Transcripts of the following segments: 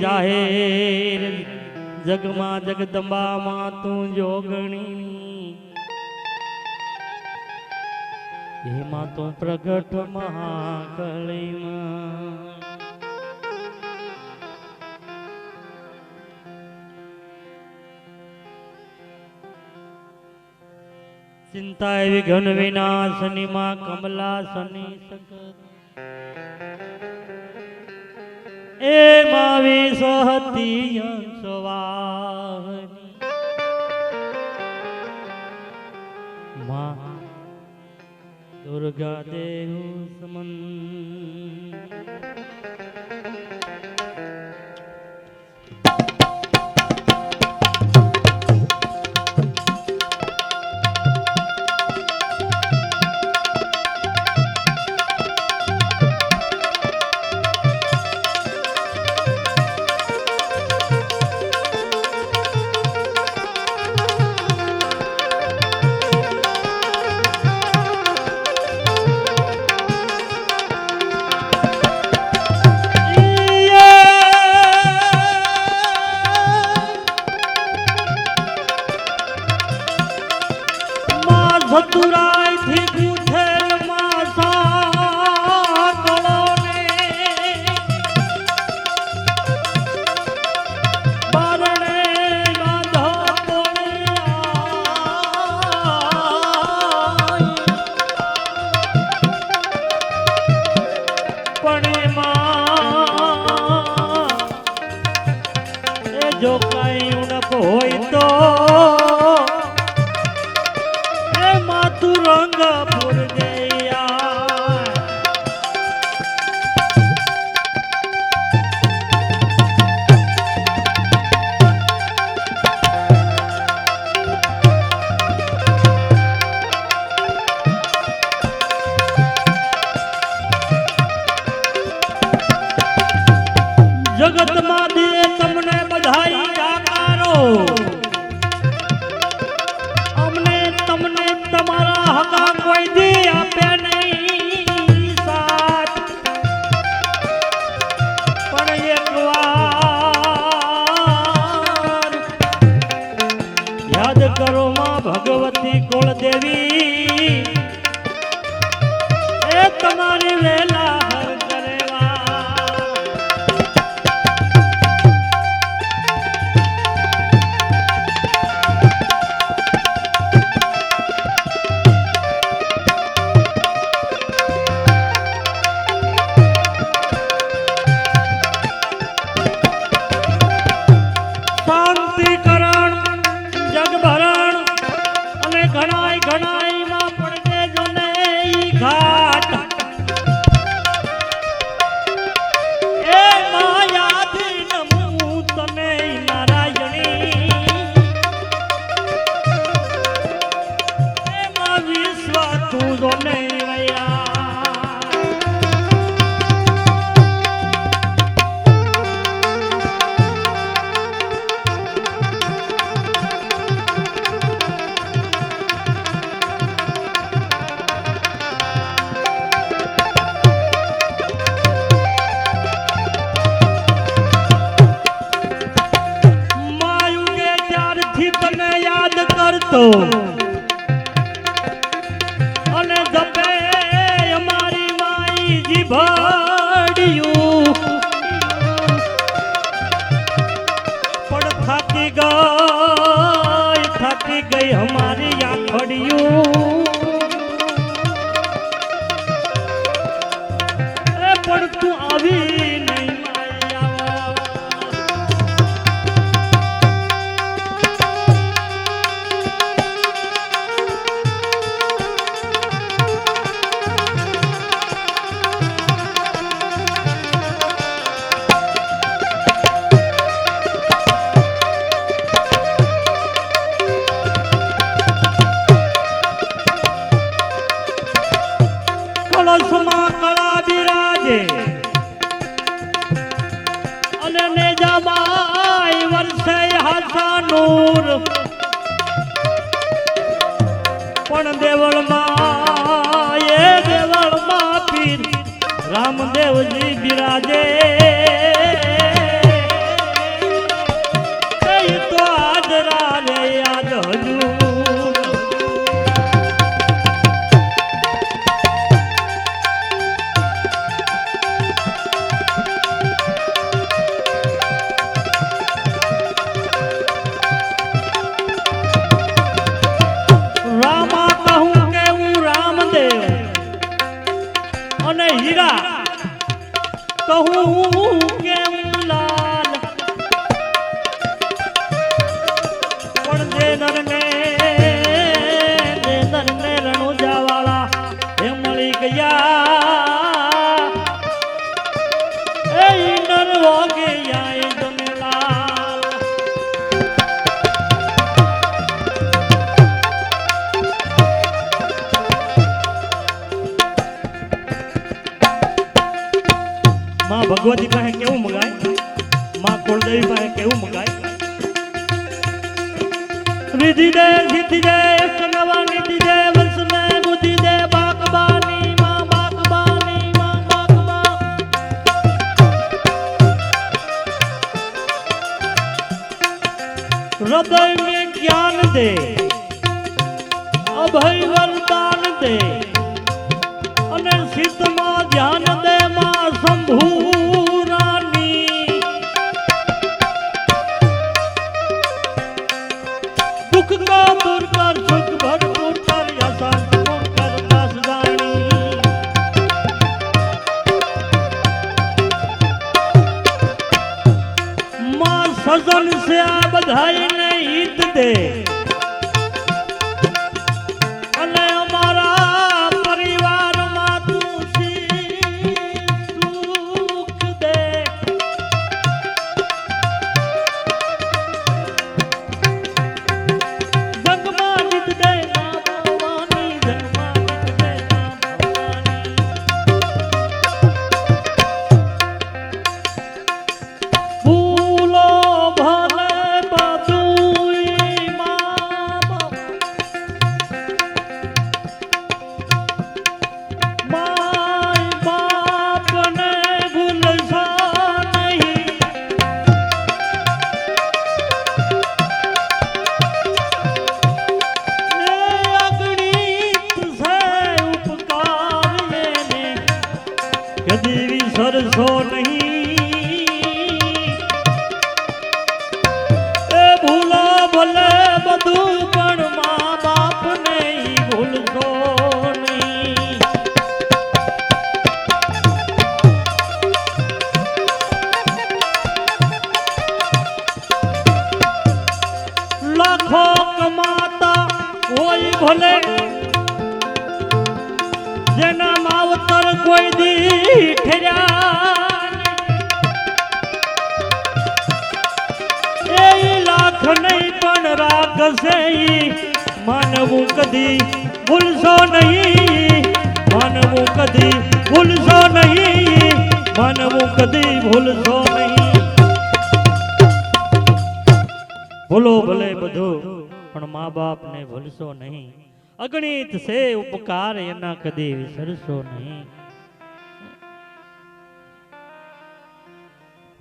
જાહેર જગમાં જગદંબામાં તું જોગણી એમાં તું પ્રગટ મહાકળીમાં ચિંતા એવી ઘન વિનાશની માં કમલા શનિ સકત એ માવી સહતી અંશવાહની માં દુર્ગા દેવ સમન ભતુરાય થી ગુથેલ માસા કળોને બારણે બાંધા પણ એમાં એ જો કાંઈ ઉણપ હોય તો તું રંગ પૂર જગત માં દે તમને બધાઈ આકારો તમને તમારા હકા કોઈ દી આપે નહીં સાથ પણ એક વાર યાદ કરો માં ભગવતી કુળદેવી એ તમારી વેલા હર અને જપે અમારી માઈ જી ભડિયું પણ થાકી ગઈ અમારી આખડિયું એ પણ તું આવી નહીં કળા બિરાજે અને નેજાબાઈ વર્ષે હાસાનૂર પણ દેવળમાં એ દેવળમાં પીર રામદેવજી બિરાજે પણ જે નરને રણુજા વાળા એ મળી ગયા એ નર વાગે આય જમેલાલ માં ભગવતી પાસે કેવું મંગાય માં કુળદેવી પાસે કેવું મંગાય વિધિ દે સિદ્ધિ દે સંગવા નિધિ દે વંશ મે બુદ્ધિ દે બાકબાની માં બાકબાની માં બાકબા હૃદય મે જ્ઞાન દે અભય વરદાન દે અને સિદ્ધમાં ધ્યાન દે માં શંભુ दूर कर सुख भरपूर कर यशांत पूर कर दास जानी मां सजन से आ बधाई ने हित दे अने हमारा परिवार मां तू सुख दे सरसो नहीं ए भूलो भले बधु पण मां बाप ने भूलतो नहीं लाखों कमाता होय भले जेना मावतर कोई दी ठेरा लाख नहीं पण राग से मानवू कदी भूलसो नहीं मानवू कदी भूलसो नहीं मानवू कदी भूलसो नहीं भूलो भले बधु पण माँ बाप ने भूलसो नहीं अगणित से उपकार एना कदी विसरसो नहीं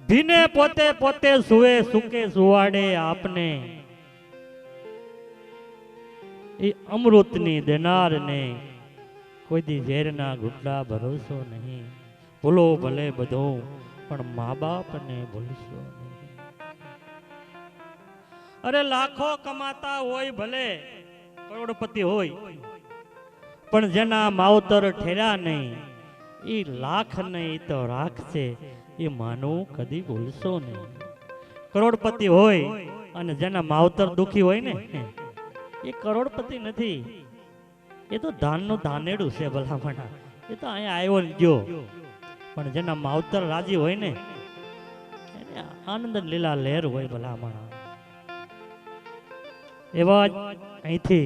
भीने पोते पोते सुवे सुके सुवाड़े आपने ये अमृतनी देनार ने कोई दी झेरना घुटला भरोसो नहीं भूलो भले बधो पण माँ बाप ने भूलसो नहीं अरे लाखों कमाता होय भले करोड़पति होय पण जेना मावतर ठेरा नहीं ई लाख नहीं तो राख से ये मानव कदी भूलसो नहीं करोड़पति होय अने जेना मावतर दुखी होय ने ये करोड़पति नहीं ये तो धान नो धानेडू छे भलामणा ये तो अहीं आव्यो ने गयो पण जेना मावतर राजी होय ने एने आनंद लीला लहर होय भलामणा एवा અહીંથી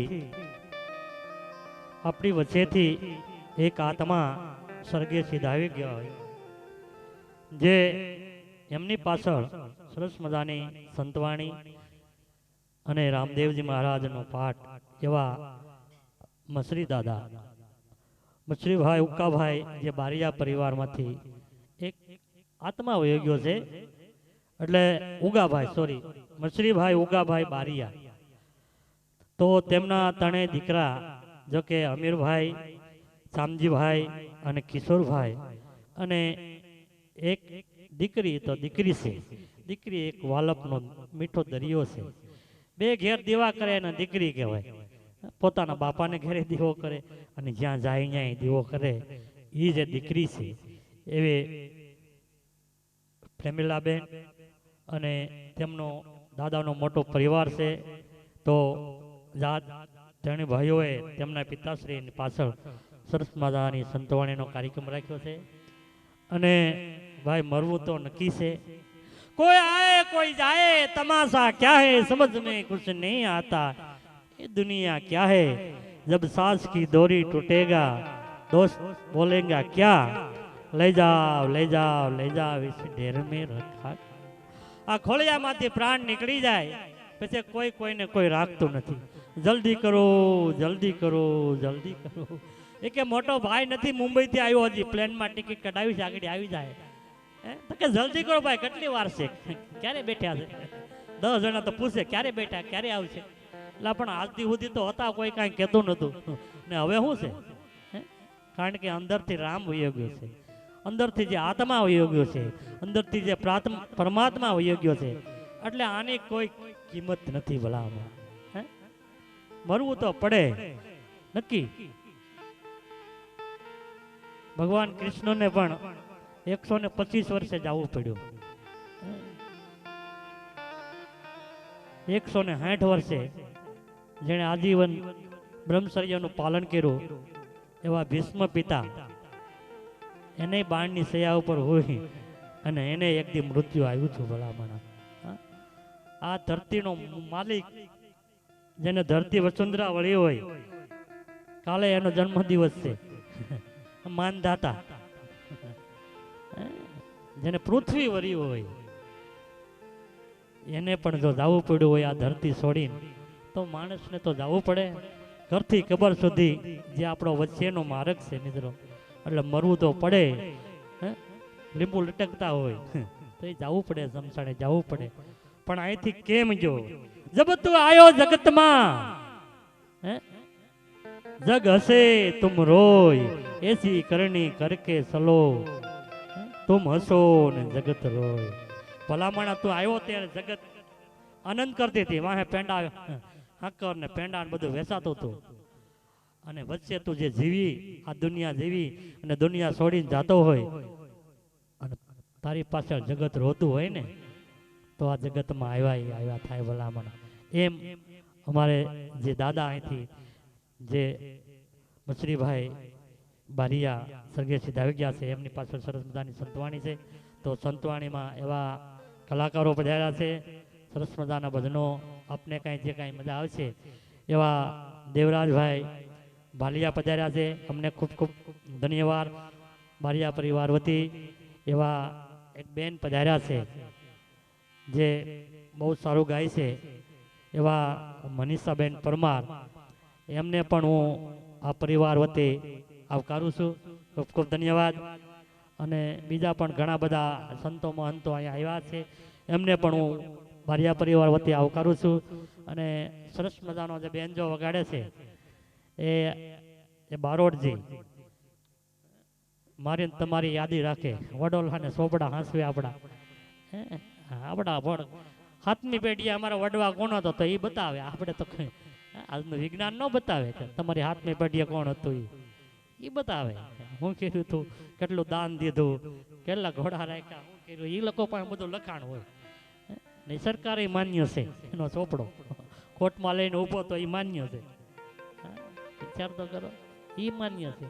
આપણી વચ્ચેથી એક આત્મા સ્વર્ગે સિધાવી ગયા હોય જે એમની પાછળ સરસ મજાની સંતવાણી અને રામદેવજી મહારાજનો પાઠ એવા મસરી દાદા મસરીભાઈ ઉક્કાભાઈ જે બારિયા પરિવારમાંથી એક આત્મા વયો ગયો છે એટલે ઉગાભાઈ સોરી મસરીભાઈ ઉગાભાઈ બારિયા तो तेमना तणे दीकरा जो के अमीर भाई शामजी भाई अने किशोर भाई अने एक दीकरी तो दीकरी से दीकरी एक वालपनो मीठो दरियो से बे घेर दीवा करे ने दीकरी कहेवाय पोताना बापाने घेरे दीवो करे अने ज्यां जाय न्याय दीवो करे ई जे दीकरी छे एवे प्रेमिलाबेन अने तेमनो दादानो मोटो परिवार छे તો જાત ત્રણેય ભાઈઓએ તેમના પિતાશ્રીની પાછળ સરસ મજાની સંતવાણીનો કાર્યક્રમ રાખ્યો છે અને ભાઈ મરવું તો નક્કી છે कोई आए कोई जाए तमाशा क्या है समझ में कुछ नहीं आता ये दुनिया क्या है जब सांस की डोरी टूटेगा दोस्त बोलेगा क्या ले जाओ ले जाओ इस ढेर में रखा आ खोलिया माथी प्राण निकली जाए પછી કોઈ કોઈને કોઈ રાખતું નથી જલ્દી કરો જલ્દી કરો જલ્દી કરો એ કે મોટો ભાઈ નથી મુંબઈથી આવ્યો હજી પ્લેનમાં ટિકિટ કઢાવી છે આગળ આવી જાય તો કે જલ્દી કરો ભાઈ કેટલી વાર છે ક્યારે બેઠા છે 10 જણા તો પૂછે ક્યારે બેઠા ક્યારે આવશે એટલે પણ આજથી સુધી તો હતા કોઈ કાંઈ કહેતું નહોતું ને હવે શું છે કારણ કે અંદરથી રામ વયો ગયો છે અંદરથી જે આત્મા વયો ગયો છે અંદરથી જે પરમાત્મા વયો ગયો છે એટલે આની કોઈ કિંમત નથી ભલામાં મરવું તો પડે નક્કી ભગવાન કૃષ્ણને પણ 125 વર્ષે જવું પડ્યું 160 વર્ષે જેણે આજીવન બ્રહ્મચર્યનું પાલન કર્યું એવા ભીષ્મ પિતા એને બાણની સયા ઉપર હોય અને એને એક દી મૃત્યુ આવ્યું છું ભલામણ આ ધરતીનો માલિક જેને ધરતી વસુંધરા વળી હોય કાલે એનો જન્મદિવસ છે માનદાતા જેને પૃથ્વી વરી હોય એને પણ જો જવું પડ્યું હોય આ ધરતી છોડીને તો માણસને તો જવું પડે ઘરથી કબર સુધી જે આપણો વચ્ચેનો માર્ગ છે મિત્રો એટલે મરવું તો પડે લીંબુ લટકતા હોય તો એ જવું પડે સમસાણે જવું પડે પણ અહીંથી કેમ જો જબ તું આયો જગતમાં જગ હસે તુમ રોય એસી કરણી કરકે સલો તુમ હસો ને જગત રોય ભલામણા તું આવ્યો ત્યારે જગત આનંદ કરતી હતી વાહે પેંડા હાકર ને પેંડા બધું વેચાતું હતું અને વચ્ચે તું જે જીવી આ દુનિયા જીવી અને દુનિયા છોડીને જાતો હોય અને તારી પાછળ જગત રોતું હોય ને તો આ જગતમાં આવ્યા થાય ભલામણ એમ અમારે જે દાદા અહીંથી જે મછરીભાઈ બારિયા સ્વર્ગીય સીધા આવી ગયા છે એમની પાછળ સરસ મજાની સંતવાણી છે તો સંતવાણીમાં એવા કલાકારો પધાર્યા છે સરસ મજાના ભજનો આપને કાંઈ જે કાંઈ મજા આવશે એવા દેવરાજભાઈ ભાલિયા પધાર્યા છે અમને ખૂબ ખૂબ ધન્યવાદ બારિયા પરિવાર વતી એવા એક બેન પધાર્યા છે જે બહુ સારું ગાય છે એવા મનીષાબેન પરમાર એમને પણ હું આ પરિવાર વતી આવકારું છું ખૂબ ખૂબ ધન્યવાદ અને બીજા પણ ઘણા બધા સંતો મહંતો અહીંયા આવ્યા છે એમને પણ હું બારિયા પરિવાર વતી આવકારું છું અને સરસ મજાનો જે બેન્જો વગાડે છે એ બારોટજી મારી તમારી યાદી રાખે વડોલા ને સોબડા હાંસવે આપણા પણ હાથની પેઢીએ અમારા વડવા કોણ હતો તો એ બતાવે આપણે તો આજનું વિજ્ઞાન ન બતાવે કે તમારી હાથની પેઢીએ કોણ હતું એ બતાવે હું કીધું તું કેટલું દાન દીધું કેટલા ઘોડા રાખ્યા હું કીધું એ લોકો પાસે બધું લખાણ હોય ને સરકારે માન્ય છે એનો ચોપડો કોર્ટમાં લઈને ઊભો તો એ માન્ય છે વિચાર તો કરો એ માન્ય છે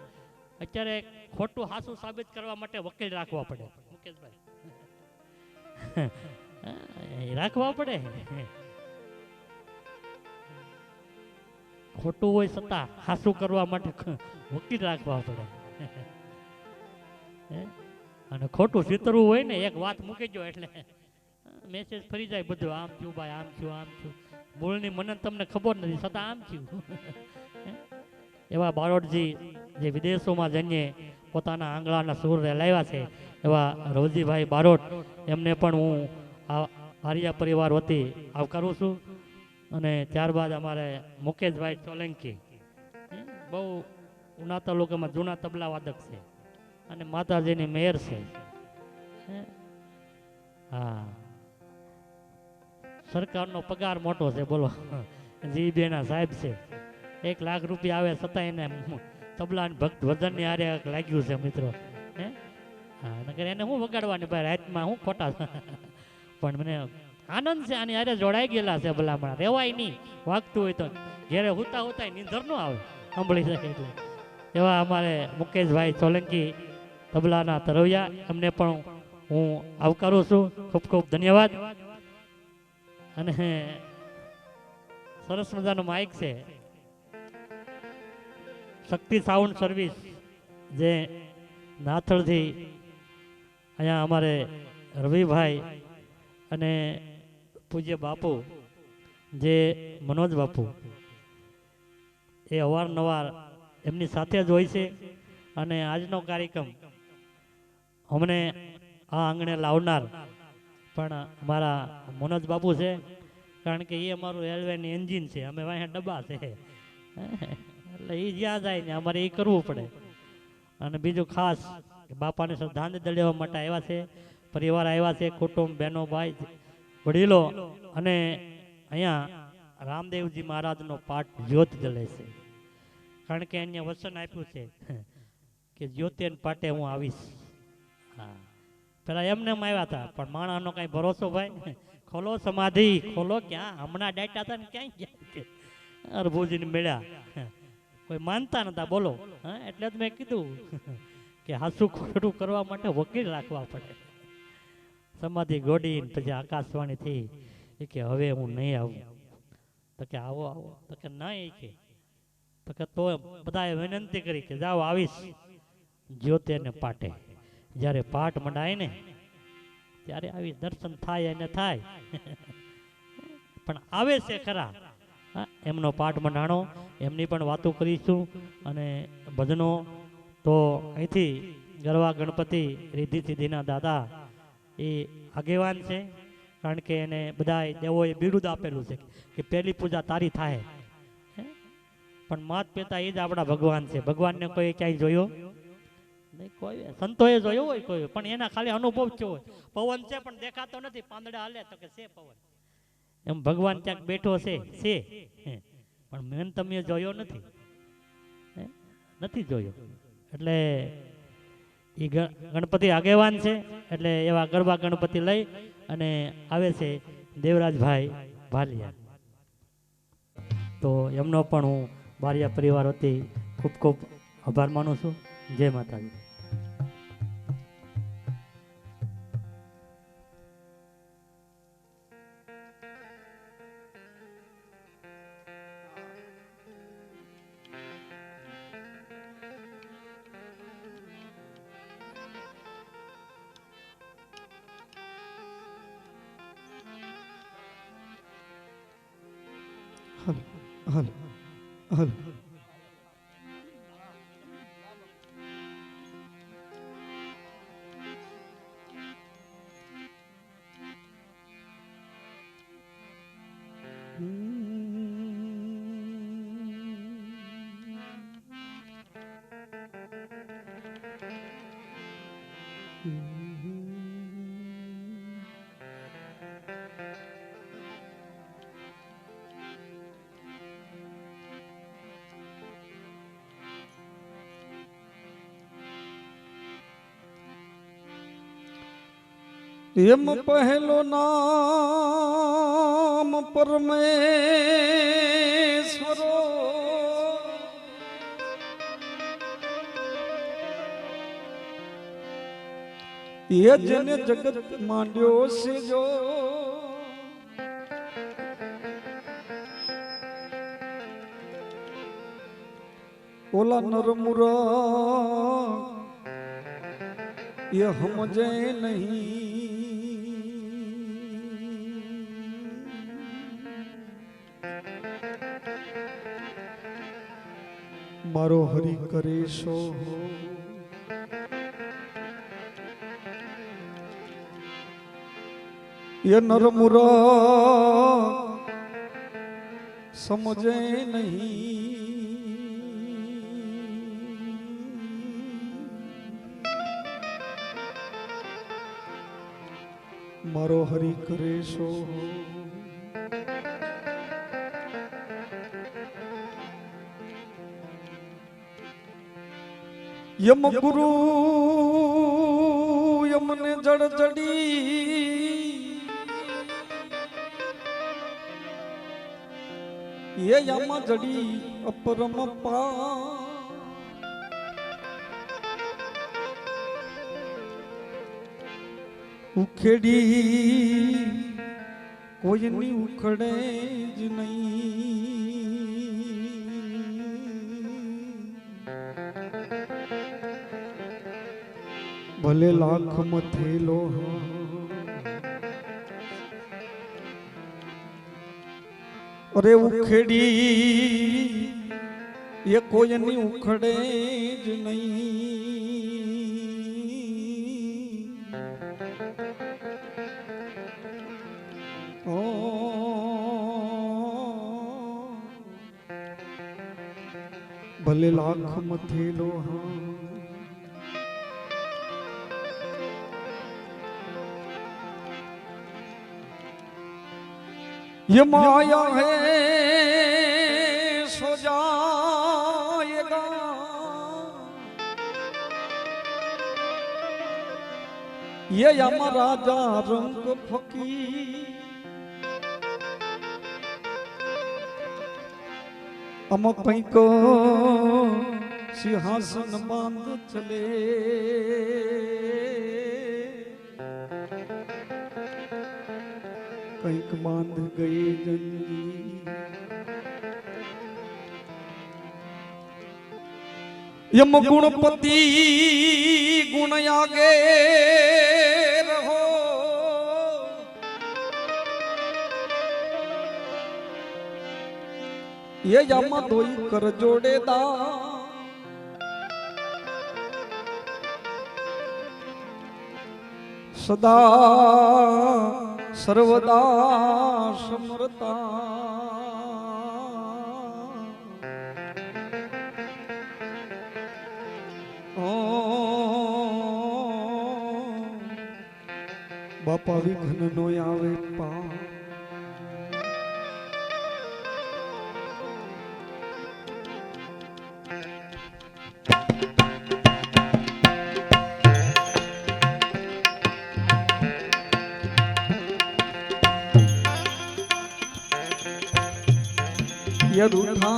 અત્યારે ખોટું હાસું સાબિત કરવા માટે વકીલ રાખવા પડે મુકેશભાઈ રાખવા પડે ખોટું હોય છતાં હાસું કરવા માટે વકીલ રાખવા પડે અને ખોટું ચિતરવું હોય ને એક વાત મૂકી જો એટલે મેસેજ ફરી જાય બધું આમ થયું ભાઈ આમ થયું મૂળની મને તમને ખબર નથી છતાં આમ થયું એવા બારોટજી જે વિદેશોમાં જઈને પોતાના આંગળાના સૂર લાવ્યા છે એવા રવજીભાઈ બારોટ એમને પણ હું આર્યા પરિવાર વતી આવકારું છું અને ત્યારબાદ અમારે મુકેશભાઈ સોલંકી બહુ ઉના તાલુકામાં જૂના તબલા વાદક છે અને માતાજીની મેયર છે હા સરકારનો પગાર મોટો છે બોલો જીબીના સાહેબ છે 1 લાખ રૂપિયા આવે છતાં એને તબલા ભક્ત વજનની હારે લાગ્યું છે મિત્રો હા નકર એને હું વગાડવાની ભાઈ રાતમાં હું ખોટા પણ મને આનંદ છે, આની હારે જોડાઈ ગયેલા છે ભલામણા, રેવાય નહીં. વાગતું હોય તો ઘેરે હુતા હુતા નીંદર ન આવે, સાંભળી શકે એટલે. એવા અમારે મુકેશભાઈ સોલંકી તબલાના તરવૈયા, એમને પણ હું આવકારું છું. ખૂબ ખૂબ ધન્યવાદ. અને સરસ મજાનો માઇક છે, શક્તિ સાઉન્ડ સર્વિસ, જે નાથળથી અહીંયા અમારે રવિભાઈ અને પૂજ્ય બાપુ જે મનોજ બાપુ એ અવારનવાર એમની સાથે જ હોય છે. અને આજનો કાર્યક્રમ અમને આ આંગણે લાવનાર પણ મારા મનોજ બાપુ છે, કારણ કે એ અમારું રેલવેની એન્જિન છે, અમે વાંહે ડબ્બા છે એટલે એ જ્યાં જાય ને અમારે એ કરવું પડે. અને બીજું ખાસ બાપાને શ્રદ્ધાંજલિ દેવા માટે આવ્યા છે, પરિવાર આવ્યા છે, કુટુંબ, બહેનો, ભાઈ, વડીલો. અને અહીંયા રામદેવજી મહારાજનો પાઠ જ્યોત જલે છે, કારણ કે અહીંયા વચન આપ્યું છે કે જ્યોતિન પાટે હું આવીશ. હા, પેલા એમને આવ્યા હતા, પણ માણસનો કઈ ભરોસો ભાઈ. ખોલો સમાધિ, ખોલો. ક્યાં હમણાં ડાટા હતા ને ક્યાંય ગયા અરભુજીને મળ્યા, કોઈ માનતા નતા. બોલો. હા, એટલે જ મેં કીધું કે હાસુ ખોટું કરવા માટે વકીલ રાખવા પડે. સમાધિ ગોડી પછી આકાશવાણી થઈ કે હવે હું નહીં આવું. તો કે આવો આવો. તો કે નહીં, કે તો બધાએ વિનંતી કરી કે જાઓ આવીશ જ્યોતિને પાટે. જ્યારે પાઠ મંડાય ને ત્યારે આવી દર્શન થાય અને થાય પણ આવે છે ખરા. એમનો પાઠ મંડાણો, એમની પણ વાતો કરીશું. અને ભજનો તો અહીંથી ગરવા ગણપતિ રિદ્ધિ સિદ્ધિના દાદા એ આગેવાન છે, કારણ કે એને બધા દેવોએ બિરુદ આપેલું છે કે પહેલી પૂજા તારી થાય. પણ માત પિતા એ જ આપણા ભગવાન છે. ભગવાનને કોઈ ક્યાંય જોયો નહીં, કોઈ સંતોએ જોયો હોય કોઈ, પણ એના ખાલી અનુભવ થયો હોય. પવન છે પણ દેખાતો નથી, પાંદડા હાલે તો કે છે પવન. એમ ભગવાન ક્યાંક બેઠો છે, પણ મેન તમે જોયો નથી, નથી જોયો. એટલે એ ગણપતિ આગેવાન છે. એટલે એવા ગરબા ગણપતિ લઈ અને આવે છે દેવરાજભાઈ ભાલિયા. તો એમનો પણ હું બારિયા પરિવાર વતી ખૂબ ખૂબ આભાર માનું છું. જય માતાજી. હલ હલ એમ પહેલો નામ પરમેશ્વરો એ જેને જગત માંડ્યો છે જો ઓલા નરમુરા એ સમજે નહીં. મારો હરિ કરે સો એ નરમુરા સમજે નહીં. મારો હરિ કરે સો યમ ગુરુ યમને જડ જડી ये यामा जड़ी अपरम पा उखेड़ी कोई नहीं उखड़े ज नहीं भले लाख मथेलो अरे उखेड़ी ये कोई नहीं उखड़े ज नहीं ओ भले लाख मथेलो ये माया है सो जाएगा ये यम राजा रंग फकीर हम कहीं को सिंहासन बांध चले कहीं बांध गए जंजीर यम गुणपति गुण आगे रहो ये यम दोई कर जोड़ेदा सदा सर्वदा समरता बापा विघ्न नो आवे पा यदुथा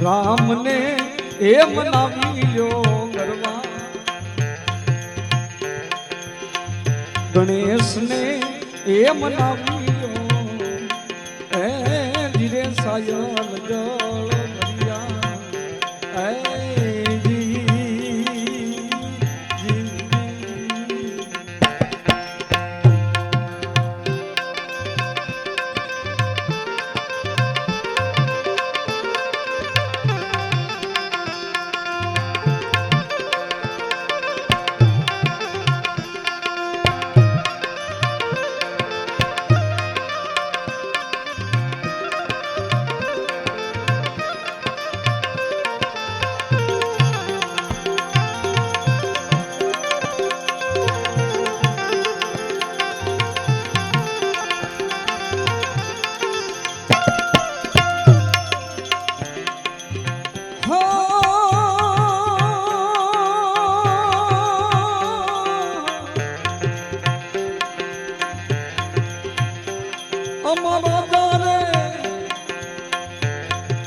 राम ने एम नामी लो गरबा गणेश ने एम नामी लो ए धीरे सायल जल भरिया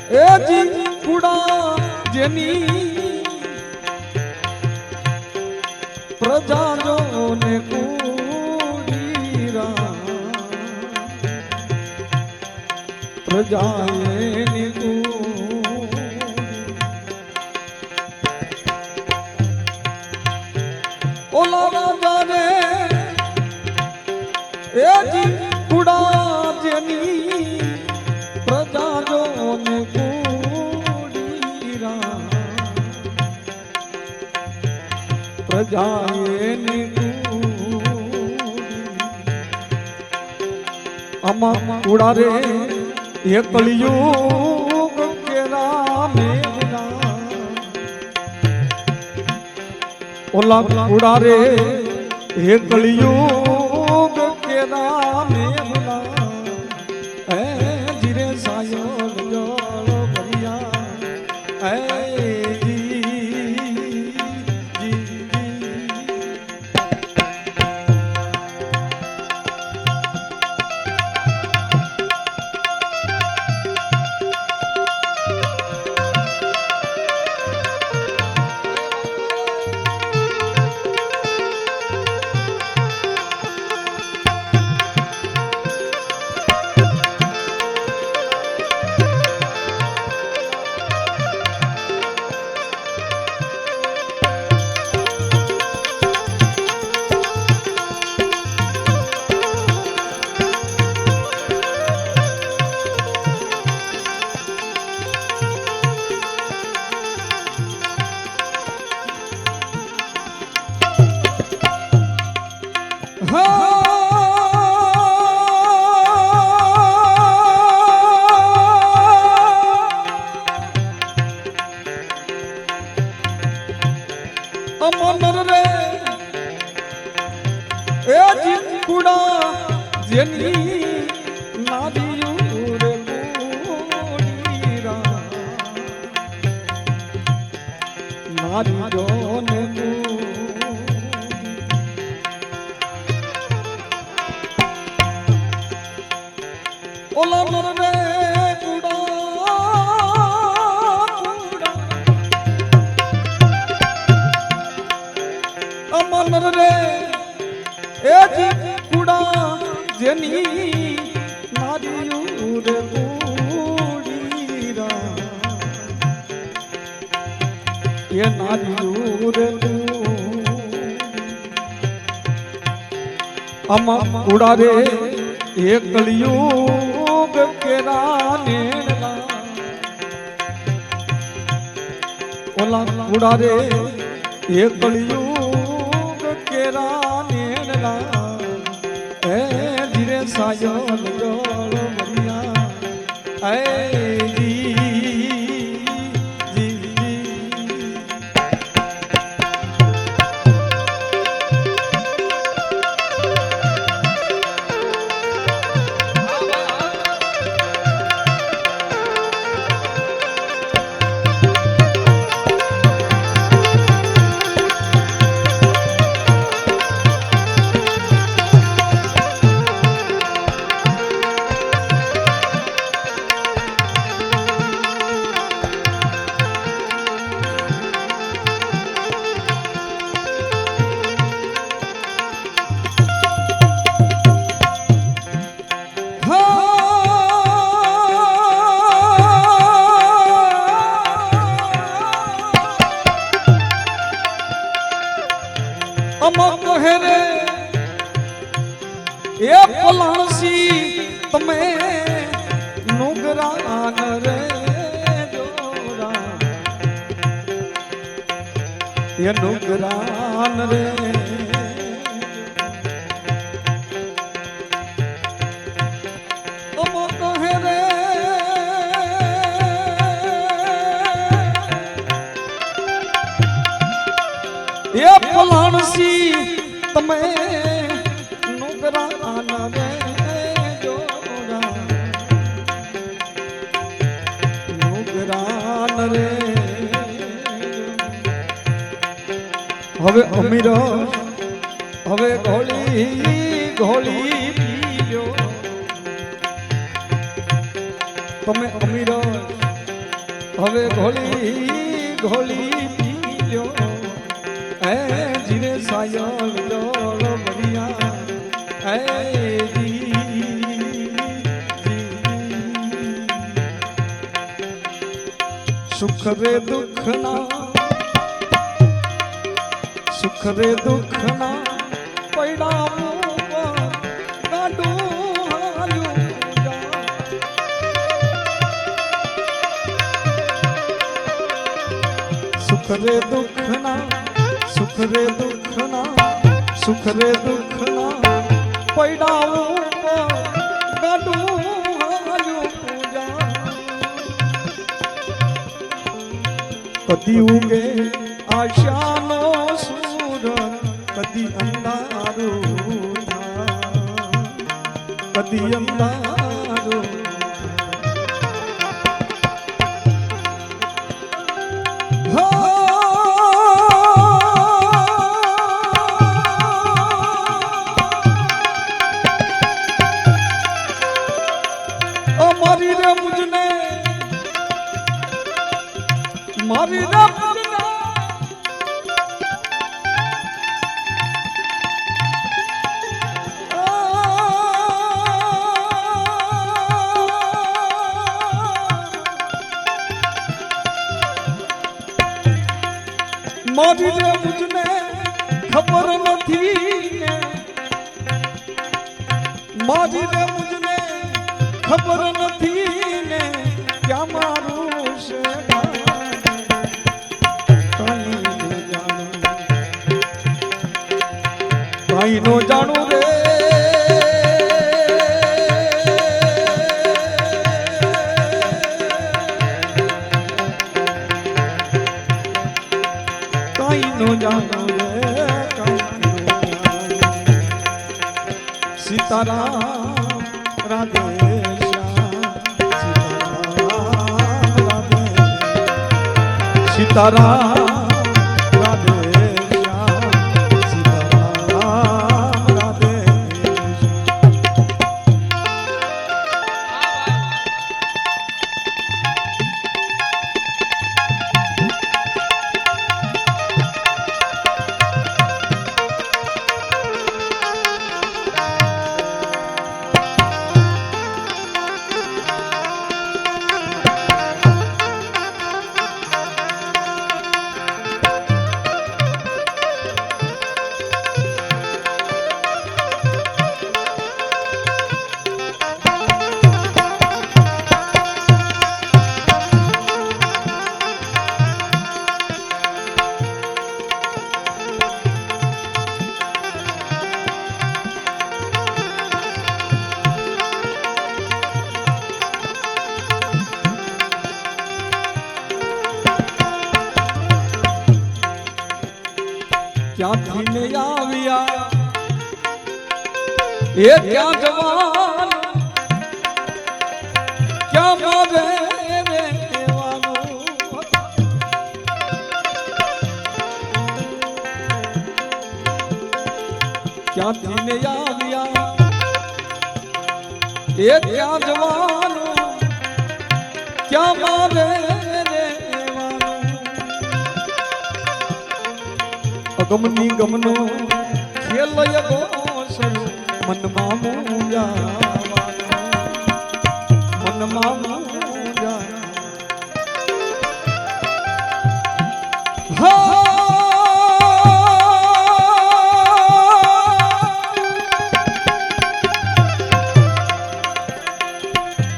ए जी प्रजा जो ने कूड़ीरा प्रजा ने ओला राजा ने ए जी कुड़ा जनी प्रजा जो ने कूड़ीरा प्रजाए अमा उड़ा रे ये कलयुग के राम ओला उड़ा रे ये कलयुग के राम धीरे सायो जल भरिया નારિયું રે કુડી રા નારિયો ને ઓલા નર રે કુડા અમર રે એ જી કુડા જેની નારિયું રે કુડી રા એ નારિયું રે અમર કુડા રે એ કળિયુગ કેરા નેલા ઓલા કુડા રે એ કળિયુગ કેરા નેલા એ ધીરે સાયો જળ મરિયા એ રે એ પલાણસી તમે નુગરાન રે જોરા એ નુગરાન રે અમો કહે રે એ પલાણસી તમે નુગરાન રે જોરા નુગરાન રે હવે અમીર હવે ઘોળી ઘોળી પીજો તમે અમીર હવે ઘોળી ઘોળી પીજો એ જીરે સાયલ ડોળ મરિયા એ સુખ રે દુઃખ ના સુખ રે દુઃખ ના પૈડા ગાડું સુખ રે દુઃખ ના સુખ રે દુઃખ ના સુખ રે દુઃખ ના પૈડા ગાડું કદી ઉગે આશાનો સૂર કદી અંધારું કદી અંધારું મારી રે મુજને મારી રે મુજને મારી રે મુજને ખબર નથી ને મારી રે મુજને ખબર નથી ને ક્યાં મારું છે કાઈ નો જાણું રે કાઈ નો જાણું રે કાઈ સીતારામ રાધે સીતારામ રાધે શ્યામ સીતારામ રાધે ક્યાંથી ને આવ્યા એ ક્યાં જવાન ક્યાં મારે રહેવાનું ક્યાંથી ને આવ્યા એ ક્યાં જવાનું ક્યાં મારે અગમની ગમનો ખેલય ગોસર મનમાં મૂંઝાવાનો મનમાં મૂંઝાવાનો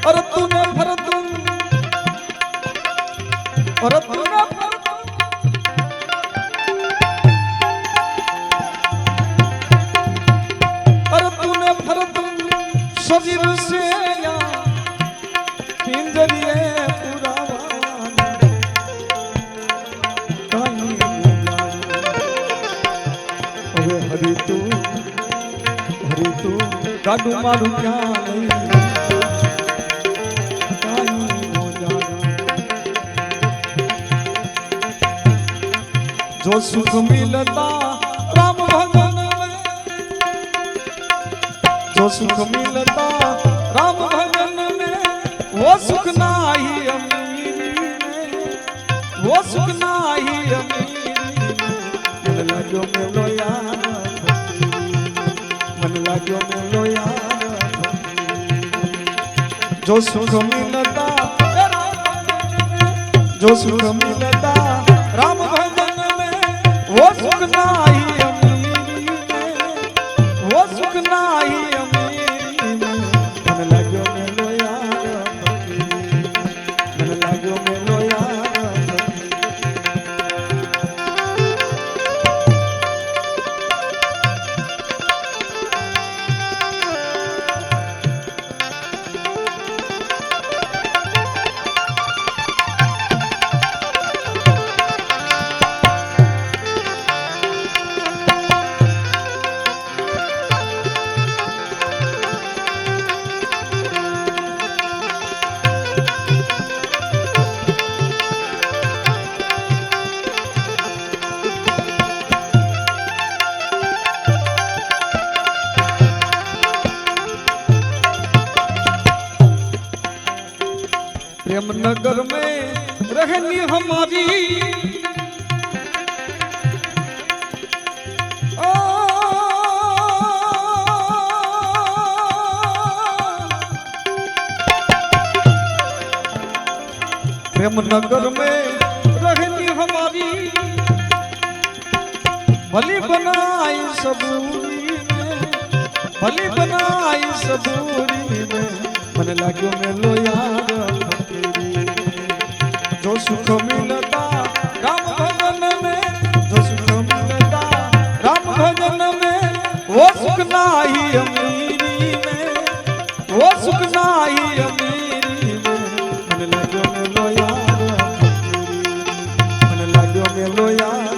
અરે તુને ફરતું અરે તુને शरीर से या पिंजरिए पुरावान હવે હરી તું ગાડું મારું ક્યાં લઈ जो सुख मिलता राम भजन में जो सुख मिलता राम भजन में वो सुख नाही अमीरी में वो सुख नाही अमीरी मन लाग्यो मेलो यार मन लाग्यो मेलो यार जो सुख मिलता जो सुख मिलता राम भजन में वो सुख नाही अमीरी में वो सुख नाही अमीरी में मन लाग्यो मेलो यार मन लाग्यो मेलो यार प्रेम नगर में रहनी हमारी प्रेम नगर में रहनी हमारी भली बनाई सबूरी में भली बनाई सबूरी में मन लाग्यो मेलो यार जो सुख मिलता राम भजन में जो सुख मिलता राम भजन में वो सुख नाही अमीरी में वो सुख नाही अमीरी में मन लाग्यो मेलो यार मन लाग्यो मेलो यार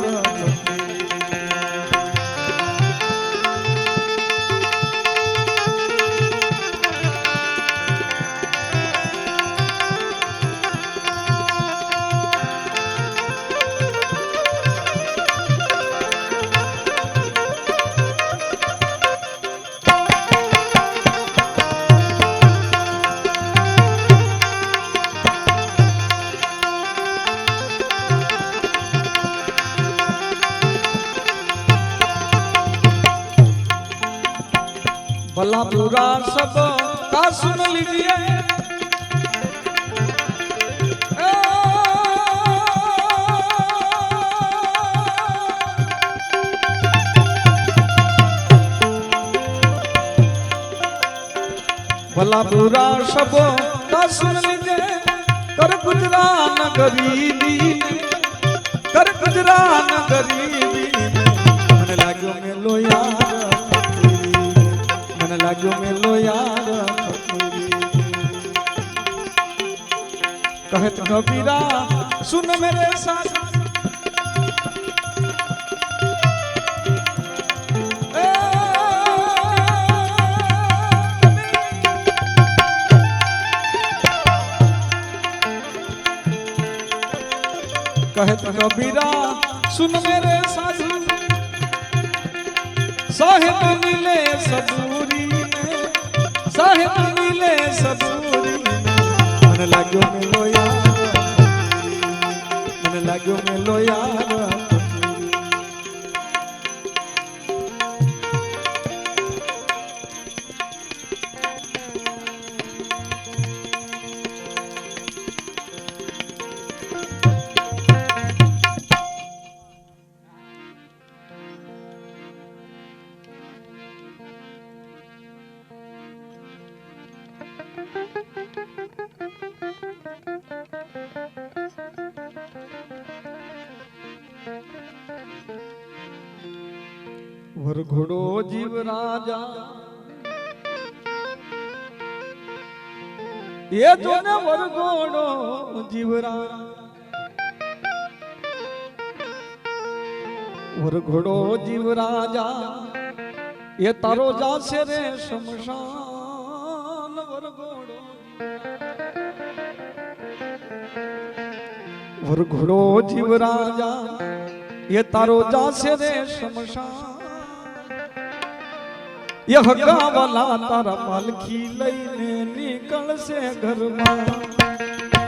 बुरा सब का सुन लीजिए भला बुरा सब का सुन लीजिए कर गुजरान गरीबी कर गुजरान गरीबी मन लाग्यो मेलो यार मन लाग्यो मेलो यार कहत कबीरा सुन मेरे साथ कहत कबीरा सुन मेरे साधु साहिब मिले सबूरी में साहिब मिले सबूरी में मन लाग्यो मेलो यार मन लाग्यो मेलो यार वरघोड़ो जीव राजा ये जो ने वरघोड़ो जीव राजा वरघोड़ो जीव राजा ये तारो जासे रे शमशान वरघोड़ो वरघोड़ो जीव राजा ये तारो जासे रे शमशान यह गावला तारा पालखी लईने निकल से घर में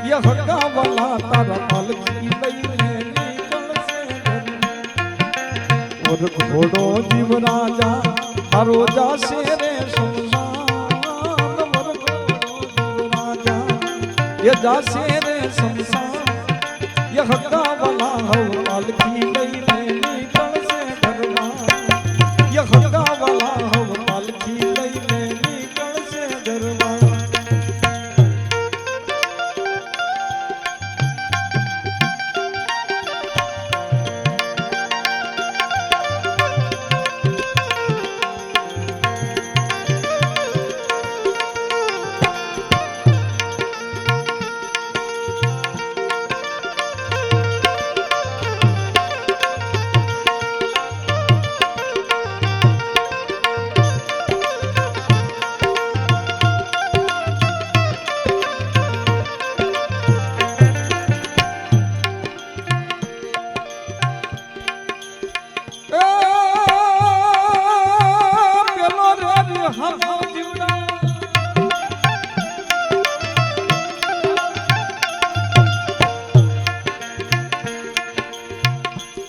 यह गावला तारा पालखी लईने निकल से घर में और घोड़ो जीव राजा तारो जासे रे शमशान और घोड़ो जीव राजा ये जासे रे शमशान यह गावला हो पालखी लईने निकल से घर में यह गावला हो पालखी लईने निकल से गरबा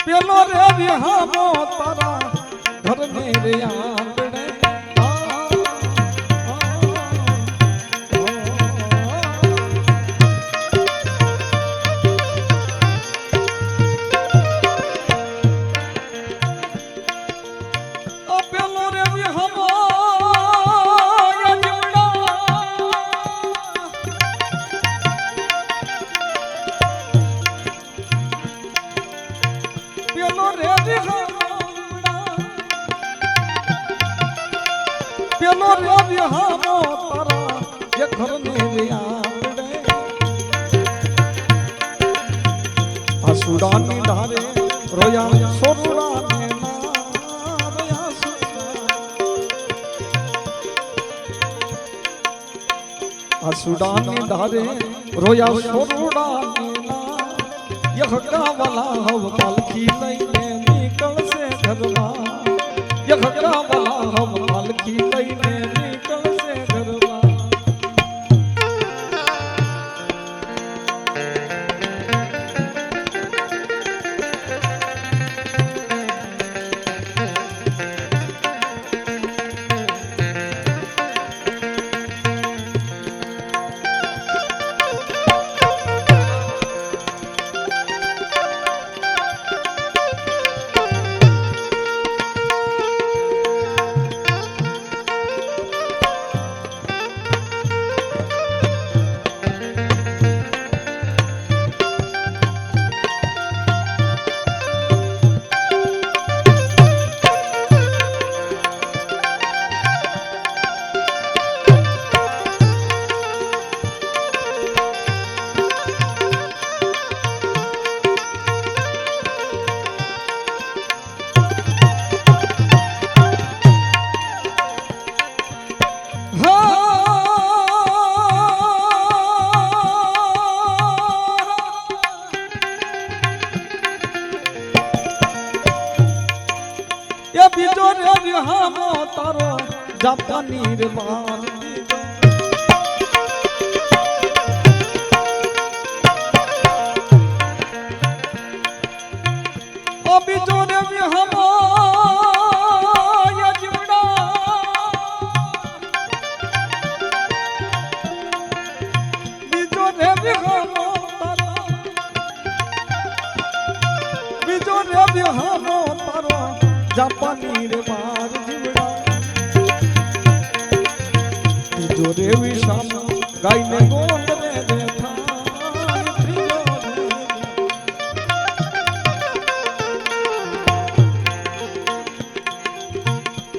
पेलो रे बिहामो तारा घर मेरे आंगणे पेलो रे बिहामो पेलो रे बिहामो तारा ये घर मेरे आंगणे आसुड़ा निधारे रोया सोरुड़ा ने मारया आसुड़ा निधारे रोया सोरुड़ा ने यह गावला हव पालखी लईने निकल से घरवा यह गावला हव पालखी लईने निकल से घरवा જાપાની રે બાર દીધો ઓ બીજો રે વિહમો યજમડા બીજો રે વિહમો બીજો રે વિહમો તારો જાપાની રે બાર જીવડા બીજો રે વિશામો ગાયને ગોંદ રે દેખા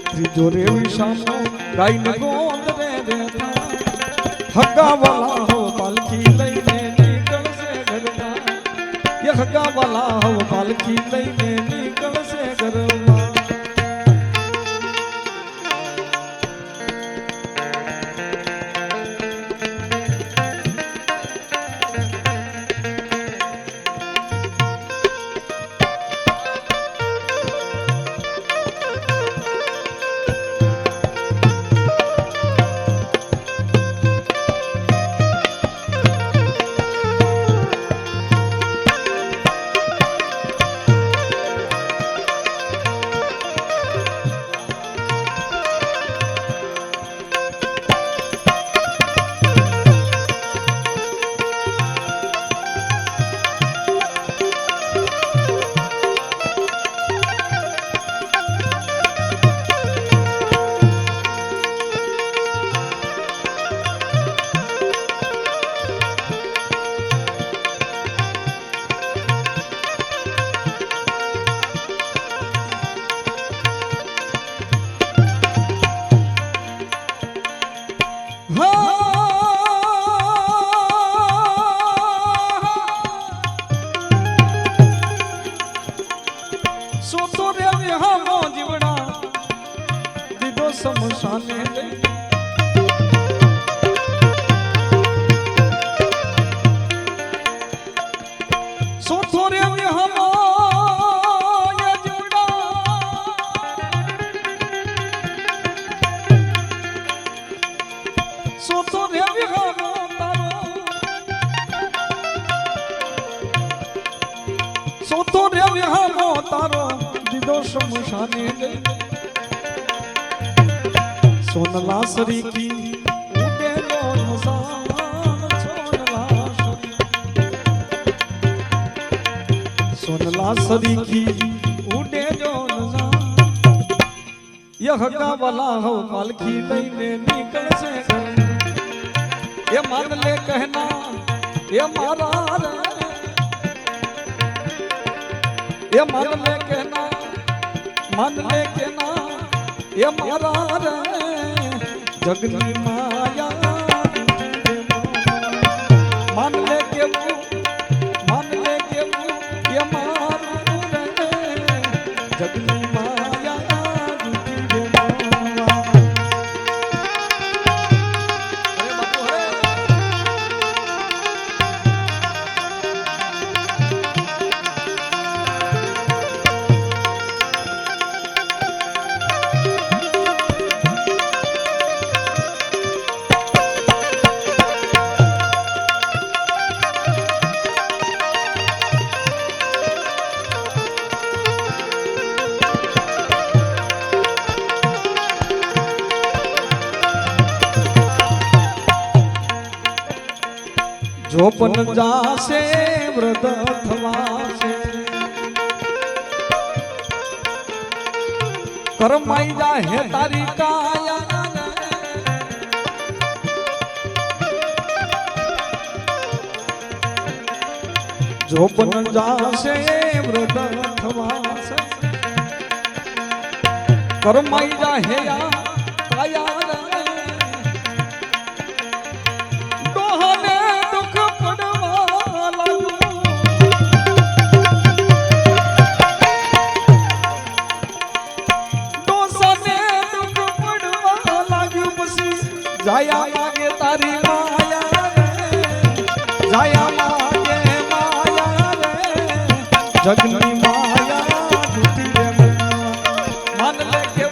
ત્રીજો રે વિશામો ગાયને ગોંદ રે દેખા હગા વાલા હો પાલકી લઈને નીકળશે ઘરના એ હગા વાલા હો પાલકી લઈને નીકળશે ઘરમાં સોતો રે વિહામો જીવડા દીધો સમશાને લઈ સોતો રે વિહામો જીવડા સોતો રે વિહામો તારો સોતો રે વિહામો તારો દીધો શમશાને લઈ સોનલા સરીકી ઉડે નો નસાન સોનલા સરીકી ઉડે જો નસાન યહ હગા વાલા હો પાલકી લઈને નીકળશે એ માન લે કહેના એ મારા રે એ માન લે કહેના मान ले के ना ये मारा रे जगनी माया मान ले के ये मारू रे जगनी माया दूती रे मावा अरे बाबू है जो पन जासे व्रत थवासे करमाई जाहे तारी काया जो पन जासे व्रत थवासे करमाई जाहे या काया जाया मागे तारी माया रे जाया मागे माया रे जगनी माया झूठी रे मान ले के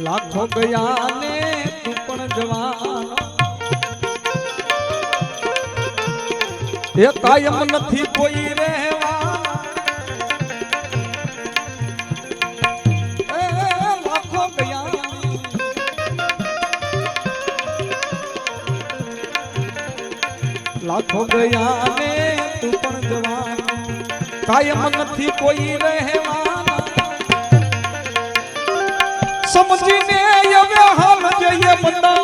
લાખો ગયા ને તું પણ જવાન એ કાયમ નથી કોઈ રહેવા લાખો ગયા લાખો ગયા ને તું પણ જવાન કાયમ નથી કોઈ રહેવા સમજીને હવે હાલ જઈએ બંદા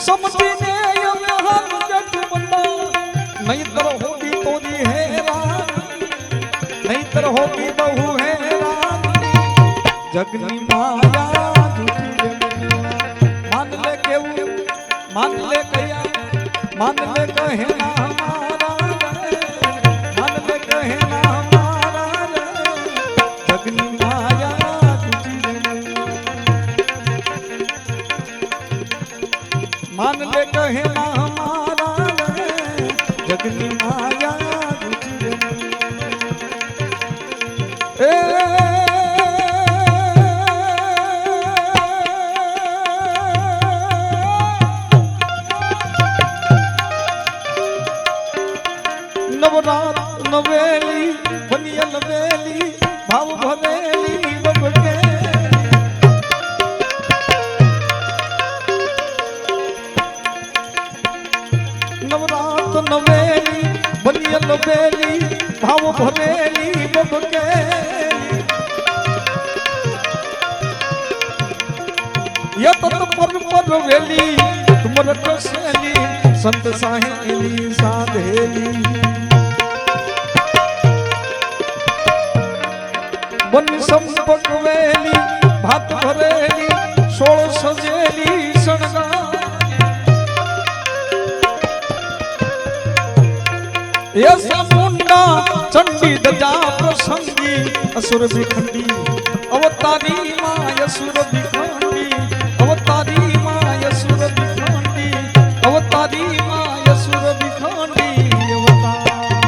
સમજીને હવે હાલ જઈએ બંદા નહીતર હોગી તોરી હેરાન નહીતર હોગી બહુ હેરાન જગની માયા જૂઠી માન લે કેવું માન લે કયા માન લે કહેના मान ले कहे ना हमारा जगनी माया ए नवरात नवेली बनिया नवेली भाव भरेली बबके नवरात नवेली बनिया नवेली भाव भरेली बबके यत पर वेली तुमर कसेली संत साहेली साधेली बन संपक वेली भात भरेली सोल सजेली सणगा ऐसा मुंडा चंडी दजा प्रसंगी असुर विखंडी अवतारी माय असुर विखंडी अवतारी माय असुर विखंडी अवतारी माय असुर विखंडी अवतार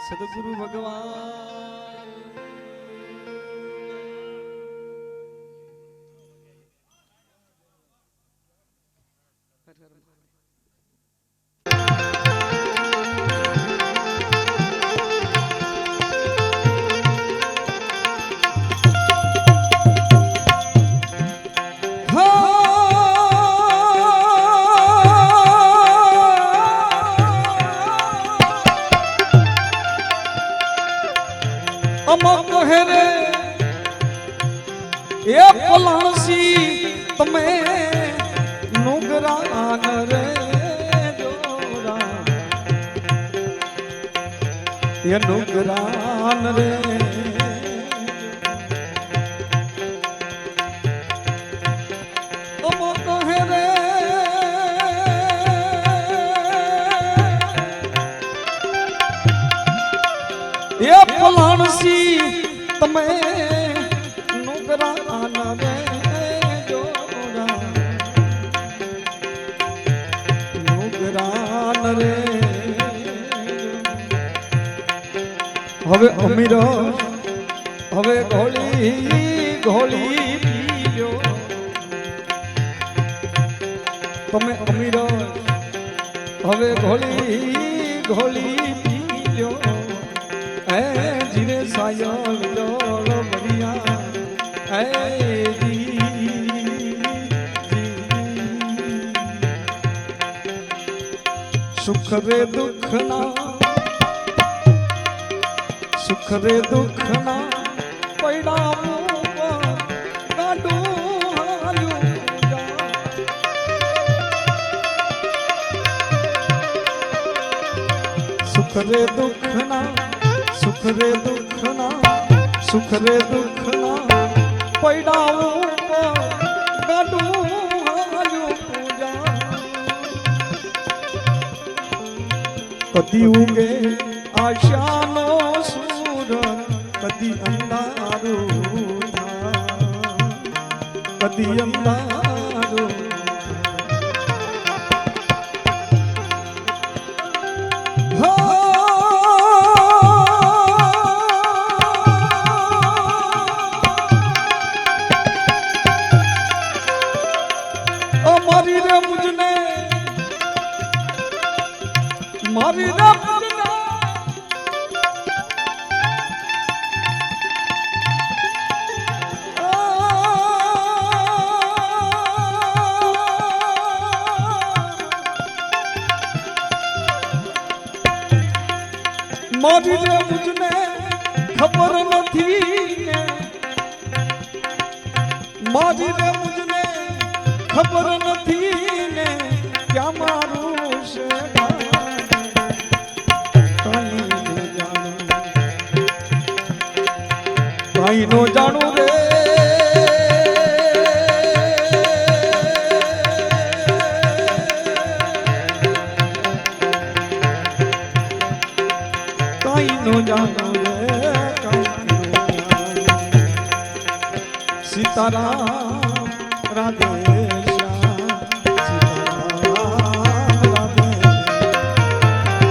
सद्गुरु भगवान रे ये पलासी तमे नुगरान रे जोरा ये नुगरान रे अमो कहे रे ये पलासी तमे नुगरान रे जोरा नुगरान रे हवे अमीर हवे घोली घोली पीलो तमे अमीर हवे घोली घोली पीलो ऐ जिरे सायल डोल बढ़िया ऐ जी सुख रे दुख ना सुख रे दुख ना पड़ा काडू हालू सुख रे दुख ना सुख रे दुख ना सुख रे दुख ना पड़ाओ गाडू हालू पूजा कदी उगे आशानो सूर कदी अंधारू था कदी अंधारू हो મારી રામના મારી રે મુજને ખબર નથી ને મારી રે મુજને ખબર નથી ને ક્યાં મારું છે કાઈ નો જાણું રે કાઈ નો જાણું રે સીતારામ રાધે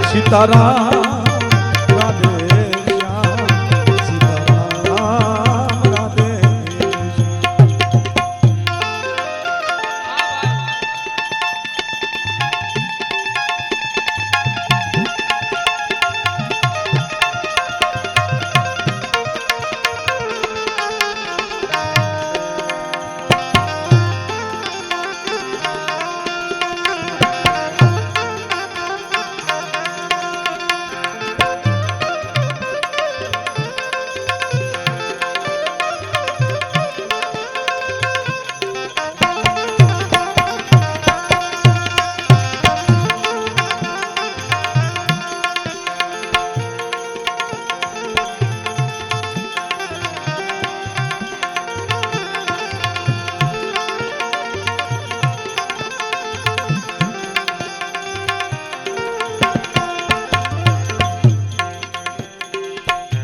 સીતારામ રાધે સીતારામ રાધે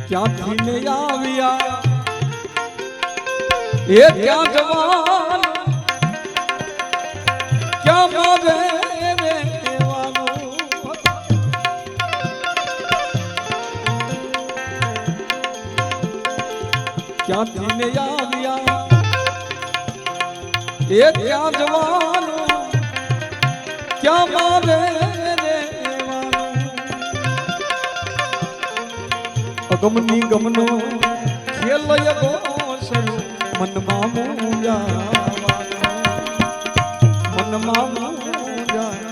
ક્યાંથી ને આવ્યા એ ક્યાં જવાન ક્યાં મારે રહેવાનું ક્યાંથી ને આવ્યા એ ક્યાં જવાનું ક્યાં મારે અગમની ગમનો ખેલ ગોસર મનમાં મૂંઝાવાનો મનમાં મૂંઝાનો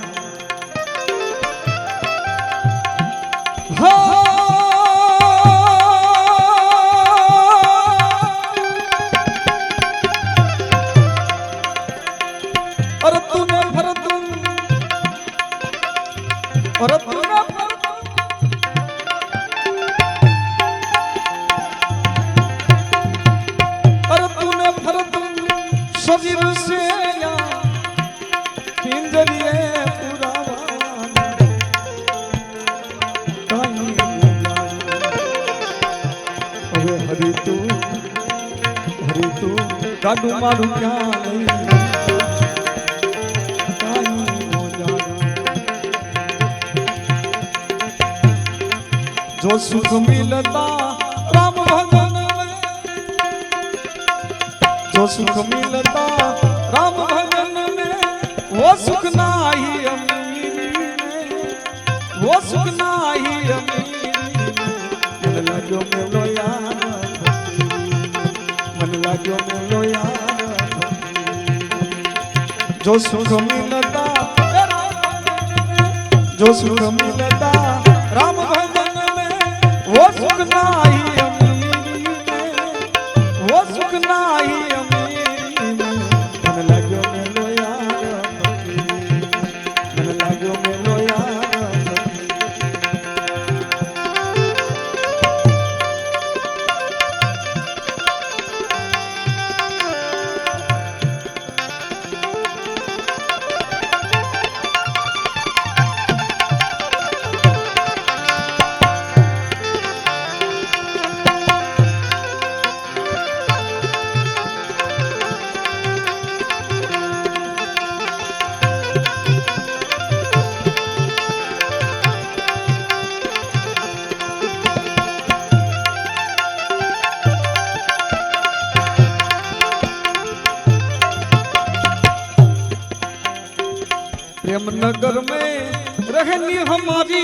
અરે તુને ફરતું અરે તુને शरीर से या पिंजरिए पुरावान હવે હરી તું ગાડું મારું ક્યાં લઈ जो सुख मिलता राम भजन में जो सुख मिलता राम भजन में वो सुख नाही अमीरी में वो सुख नाही अमीरी मन लाग्यो मेलो यार मन लाग्यो मेलो यार जो सुख मिलता जो सुख मिलता राम भजन में वो सुख नाही अमीरी में वो सुख नाही अमीरी में मन लाग्यो मेलो यार मन लाग्यो मेलो यार प्रेम नगर में रहनी हमारी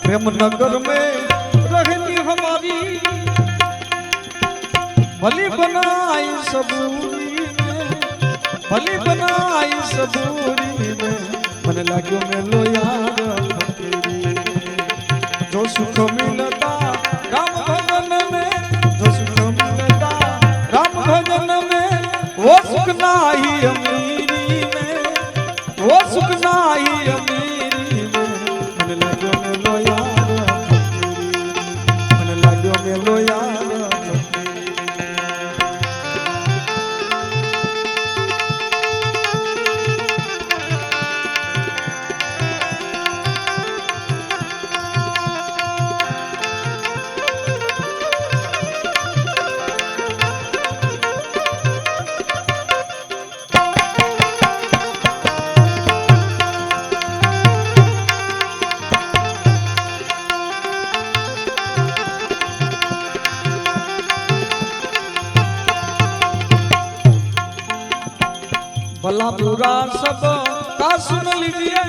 प्रेम नगर में रहनी हमारी भली बनाई सबूरी में भली बनाई सबूरी में मन लाग्यो मेलो यार फकीरी जो सुख मिलता राम भजन में जो सुख मिलता राम भजन में वो सुख नाही अमीरी में वो सुख नाही अमीरी में मन लाग्यो मेलो यार फकीरी मन लाग्यो मेलो यार भला बुरा सब का सुन लीजिए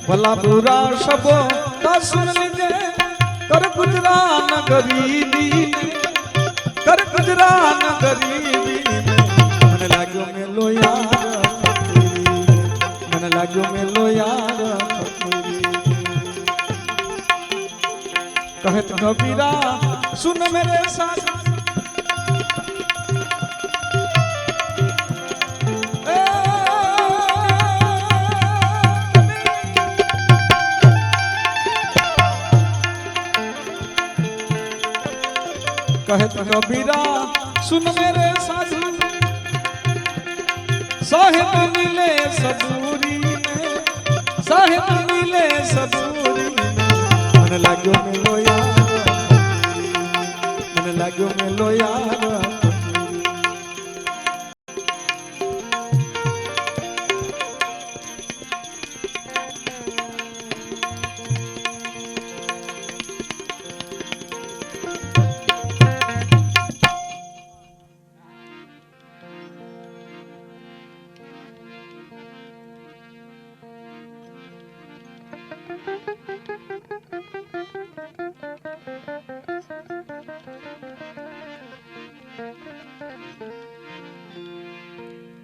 भला बुरा सब का सुन लीजिए कर गुजरान गरीबी कर गुजरान गरीबी मन लाग्यो मेलो यार मन लाग्यो मेलो यार कहत कबीरा सुन मेरे साथ कहत कबीरा सुन मेरे साथ साहिब मिले सबूरी में साहिब मिले सबूरी में मन लाग्यो मेलो यार मन लाग्यो मेलो यार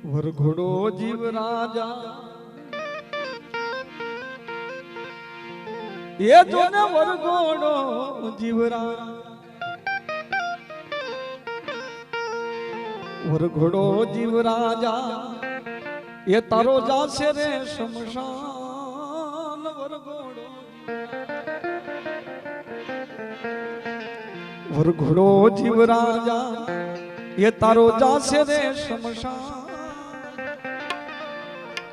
वरघोड़ो जीव राजा ये जो ने वरघोड़ो जीव राजा वरघोड़ो जीव राजा ये तारो जासे रे शमशान वरघोड़ो वरघोड़ो जीव राजा ये तारो जासे रे शमशान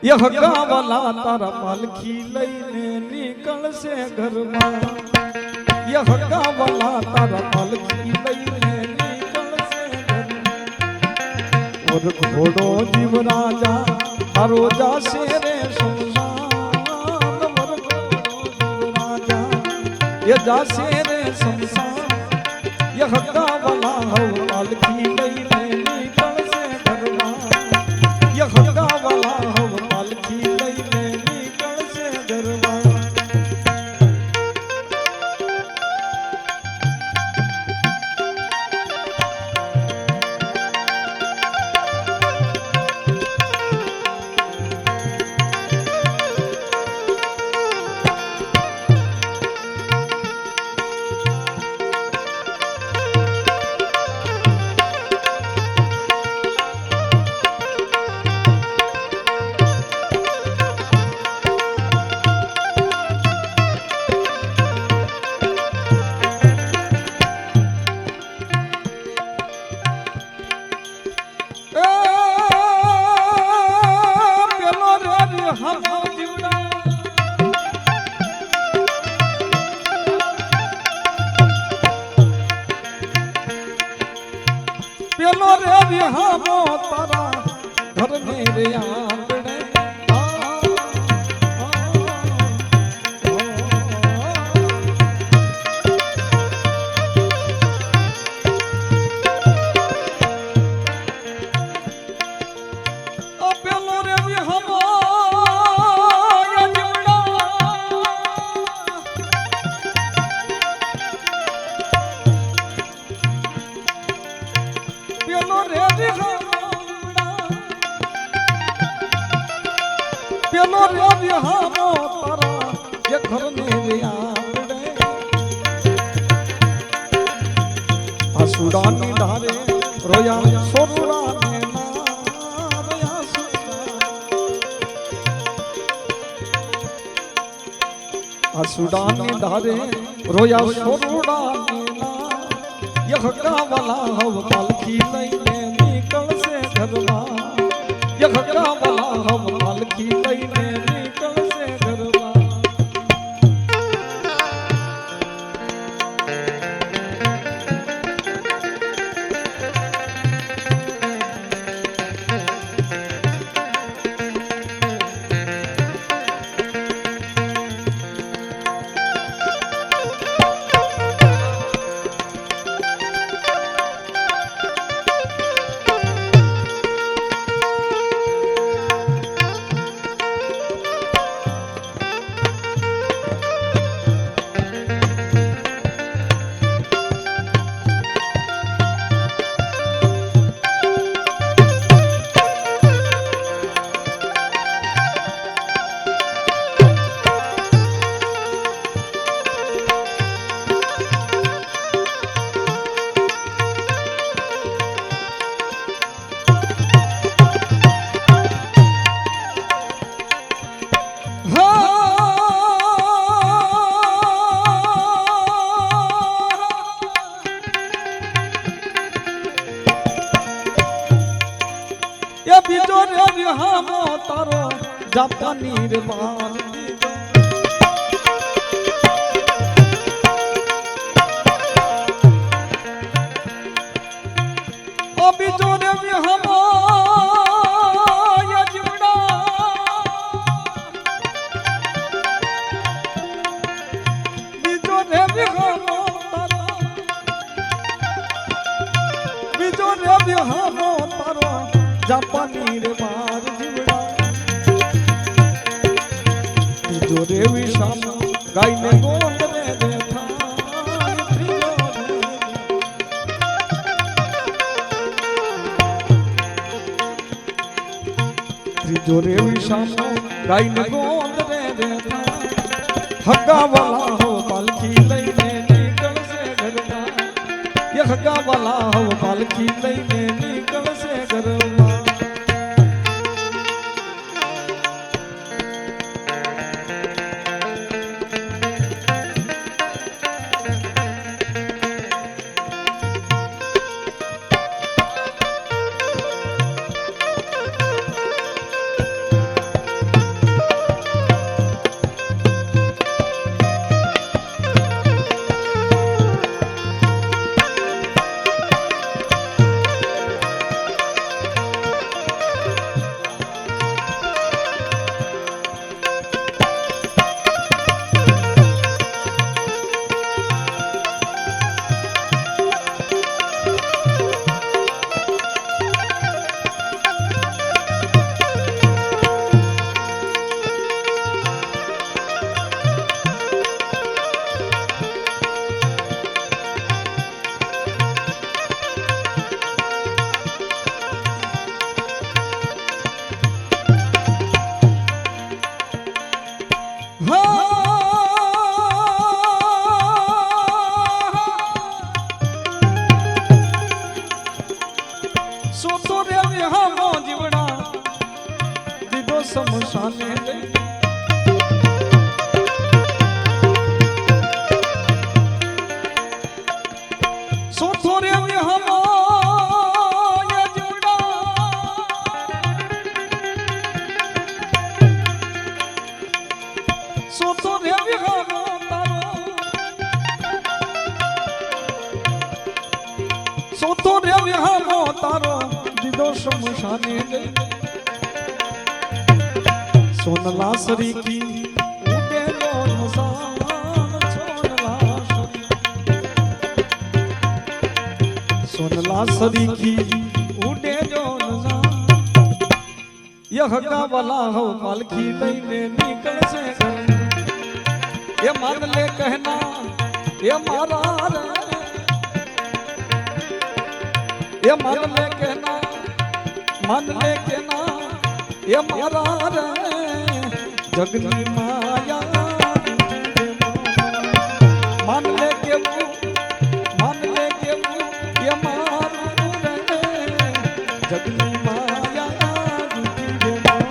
यह गावला तारा पालखी लईने निकल से घर में यह गावला तारा पालखी लईने निकल से घर और घोड़ो जीव राजा तारो जासे रे शमशान और घोड़ो जीव राजा ये जासे रे शमशान यह गावला हो पालखी लईने निकल से घर में यह गावला हो पालखी लईने निकल से घर में પેલો રે વિહામો તારા ઘરને રે આંગણે પેલો રે વિહામો પેલો રે વિહામો તારા એ ઘરને રે આંગણે આસુડાની ધારે રોયા સોરુડાને માર્યા આસુડાની ધારે રોયા સોરુડાને યખગાવાલા હવ પાલખી લઈને નીકળશે ઘરમાં યખગાવાલા હવ પાલખી લઈને નીકળશે ઘરમાં બીજો રે વિહામો તારો જાપાની રે માર દીધો ઓ બીજો રે વિહામો યજમડા બીજો રે વિહામો તારો બીજો રે વિહામો તારો જાપાની રે માર જીવડા ત્રીજો રે વિશામો ગાયને ગોંદ રે દેખા ત્રીજો રે વિશામો ગાયને ગોંદ રે દેખા હગાવાલા હો પાલખી લઈને નીકળશે ઘરમાં હગાવાલા હો પાલખી લઈને નીકળશે ઘરમાં સમશાને લઈ સોથો રે હમાય જોડા સોથો રે હમા તારો સોતો રે વિહાનો તારો દીધો શમશાને ગઈ સોનલા સરીકી ઉડે નો નસાન સોનલા સરીકી ઉડે જો નસાન યહ કા વાલા હો પાલખી લઈને નીકળશે એ માન લે કહેના એ મારા રે એ માન લે કહેના માન લે કહેના એ મારા રે જગની માયા માન લે કેવું માન લે કેવું એ મારું રે જગની માયા રૂઠી રે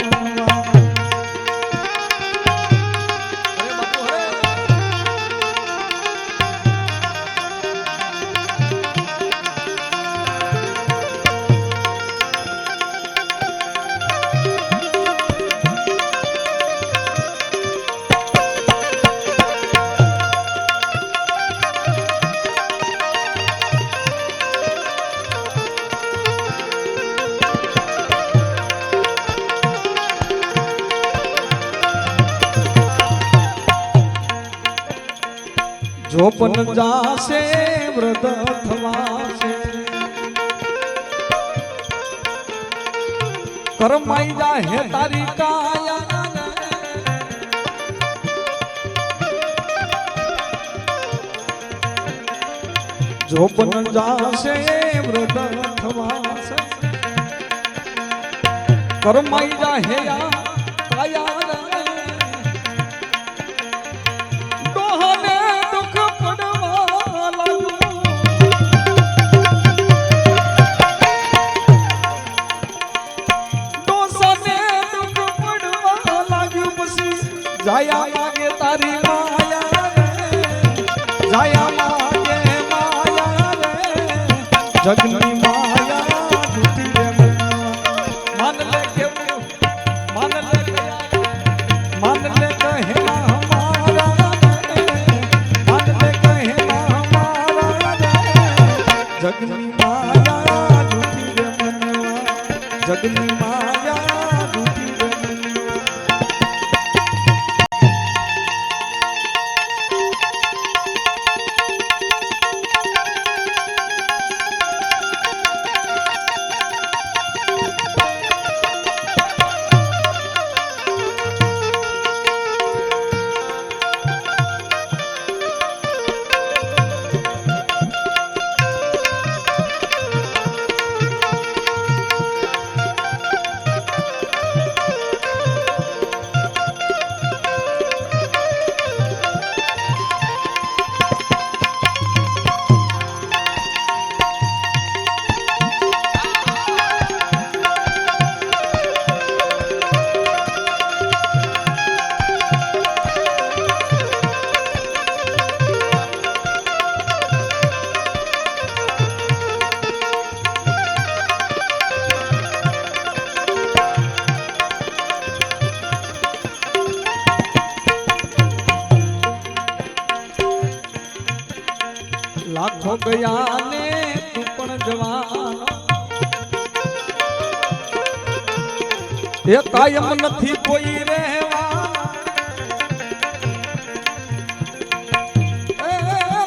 જોપન જાશે વ્રત થવાશે કરમાઈ જાહે તારી કાયા જોપન જાશે વ્રત થવાશે કરમાઈ જાહે કાયા જાયા માગે તારી માયા રે જાયા માગે માયા રે જગની માયા રૂઠી રે માન લે કેવું માન લે માન લે કહેના હમારા રે માન લે કહેના હમારા રે જગની માયા રૂઠી રે મનવા જગની માયા રૂઠી રે લાખો ગયા ને તું પણ જવાનો એ કાયમ નથી કોઈ રહેવા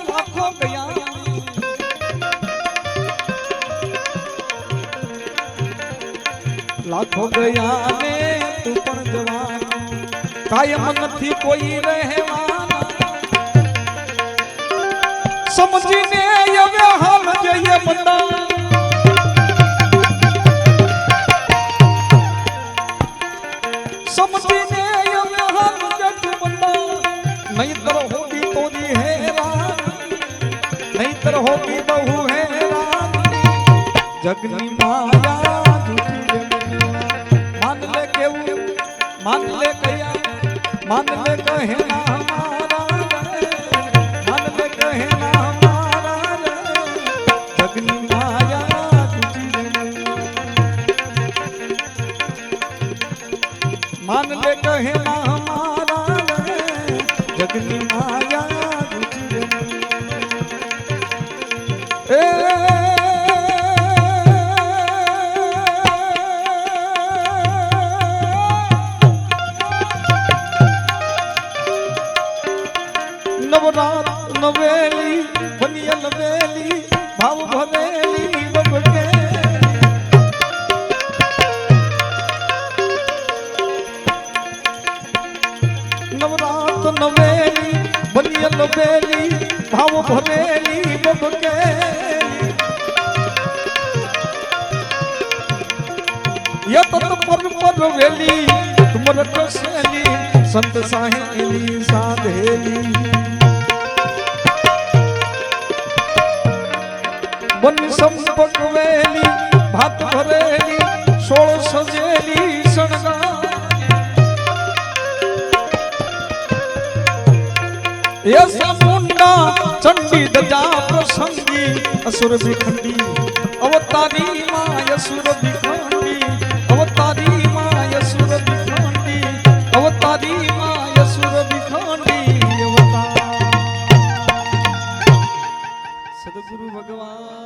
લાખો ગયા લાખો ગયા ને તું પણ જવાનો કાયમ નથી કોઈ રહેવા સમજીને હવે હાલ જઈએ બંદા સમજીને હવે હાલ જઈએ બંદા નહીતર હોગી તોરી હેરાન નહીતર હોગી બહુ હેરાન જગની માયા રૂઠી રે માન લે કેવું માન લે કયા માન લે કહેના मान ले कहना हमारा जगनी माया रूठी रे ભરેલી બબકે નવરાત નવેલી બનિયલ બેલી ભાવ ભરેલી બબકે યત પર વેલી તુમર કસેલી સંત સાહેલી સાધેલી બન સંપક વેલી ભાત ભરેલી 16 સજેલી શણગાર એસા મુંડા ચંડી દજા પ્રસંગી અસુર વિખંડી અવતારી માં અસુર વિખંડી અવતારી માં અસુર વિખંડી અવતારી માં અસુર વિખંડી અવતાર સદગુરુ ભગવાન